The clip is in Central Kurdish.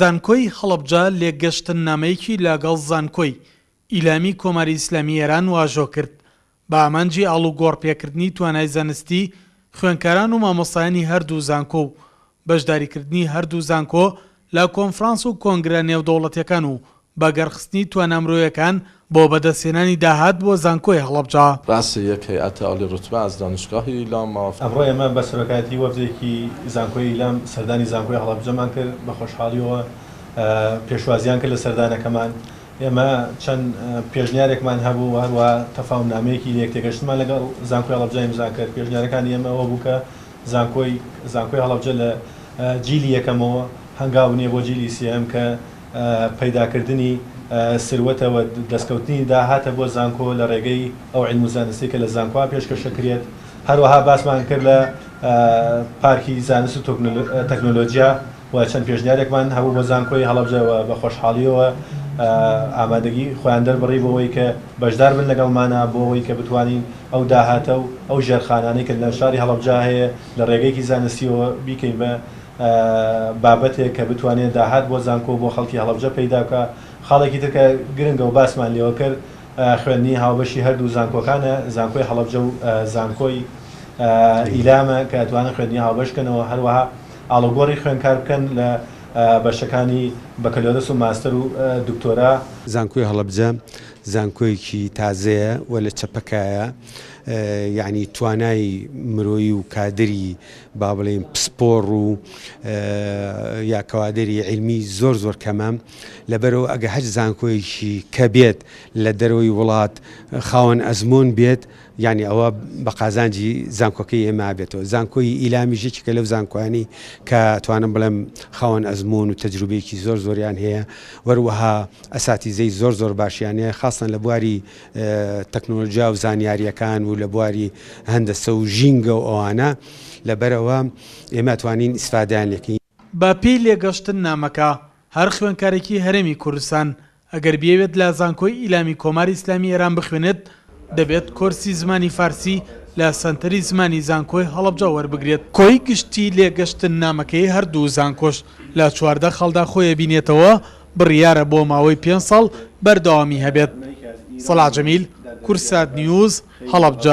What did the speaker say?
زانکۆی هەڵەبجە لێگەشتن نامەیەکی لەگەڵ زانکۆی ئیلامی کۆماری ئیسلامی ئێران واژۆ کرد بە ئامانجی ئاڵوگۆڕپێکردنی توانای زانستی خوێندکاران و مامۆستایانی هەردوو زانکۆ و بەشداریکردنی هەردوو زانکۆ لە کۆنفرانس و کۆنگرە نێودەوڵەتیەکان و بەگەڕخستنی توانامرۆیەکان بۆ بەدەستهێنانی داهات بۆ زانکۆی هەڵەبجە. ڕاستی یەک هەیئەتە عالی ڕوتبە ئەز دانشگاهی ئیلام ئەمڕۆ ئێمە بە سەرۆکایەتی وەفدێکی زانکۆی ئیلام سەردانی زانکۆی هەڵەبجەمان کرد بە خۆشحاڵیەوە پێشوازیان کرد لە سەردانەکەمان. ئێمە چەند پێشنیارێکمان هەبوو هەروە تەفاومنامەیەکی یەکتێگەشتمان لەگەڵ زانکۆی هەڵەبجە ئیمزا کرد. پێشنیارەکانی ئێمە ئەوە بوو کە زانکۆی هەڵەبجە لە جیلی یەکەمەوە هەنگاو نییە بۆ جیلی سێم کە پەیداکردنی سروەتەوە دەستکەوتنی داهاتە بۆ زانکۆ لە ڕێگەی ئەو عیلم و زانستی کە لە زانکۆ پێشکەشەکرێت. هەروەها باسمان کرد لە پارکی زانست و تەکنۆلۆجیا و چەند پێشنیارێکمان هەبوو بۆ زانکۆی هەڵەبجەوە بە خۆشحاڵیەوە ئامادەگی خۆیان دەربڕی بۆەوەی کە بەشدار بن لەگەڵمانە بۆەوەی کە بتوانین ئەو داهاتە و ئەو ژێرخانانەی کە لە شاری هەڵەبجە هەیە لە ڕێگەیەکی زانستیەوە بیکەین بە بابەتێک کە بتوانێت داهات بۆ زانکۆ بۆ خەڵکی هەڵەبجە پەیداکە. خاڵێکی ترکە گرنگە و باسمان لێوە کرد خوێندنی هاوبەشی هەردوو زانکۆکانە، زانکۆی هەڵەبجە و زانکۆی ئیلامە کە ئەتوانن خوێندنی هاوبەشکەنەوە، هەروەها ئاڵوگۆڕی خوێندکار بکەن لە بەشەکانی بەکەلۆرەس و ماستەر و دکتۆرا. زانکۆی هەڵەبجە زانکۆیەکی تازەیە و لە چەپەکایە، یعنی توانای مرۆیی و کادری با بڵێن پسپۆڕ و یا کەوادری علمی زۆر کەمە. لەبەرەوە ئەگە هەر زانکۆیەکی کە بێت لە دەرەوەی وڵات خاوەن ئەزمۆن بێت، یعنی ئەوە بە قازانجی زانکۆکەی ئێمە بێتەوە. زانکۆی ئیلامیژێکی کە لەو زانکۆیانی کە توانم بڵێم خاوەن ئەزمۆن و تەجروبەیەکی زۆریان هەیە، وەروەها ئەساتیزەی زۆر باشیانەیە، خاصن لە بواری تەکنۆلۆژیا و زانیاریەکان و لە بواری هەندەسە و ژینگە و ئەوانە. لەبەرەوە ئێمە توانین ئیسفادەیان لێکەین. بە پێی لێگەشتن نامەکە هەر خوێندکارێکی هەرێمی کوردستان ئەگەر بێوێت لە زانکۆی ئیلامی کۆماری ئیسلامی ئێران بخوێنێت، دەبێت کۆرسی زمانی فارسی لە سەنتەری زمانی زانکۆی هەڵەبجە وەربگرێت. کۆی گشتی لێگەشتن نامەکەی هەردوو زانکۆش لە 14 خەڵدا خۆی بینێتەوە، بڕیارە بۆ ماوەی 5 ساڵ بەردەوامی هەبێت. سەلاح جەمیل، کورسات نیوز، هەڵەبجە.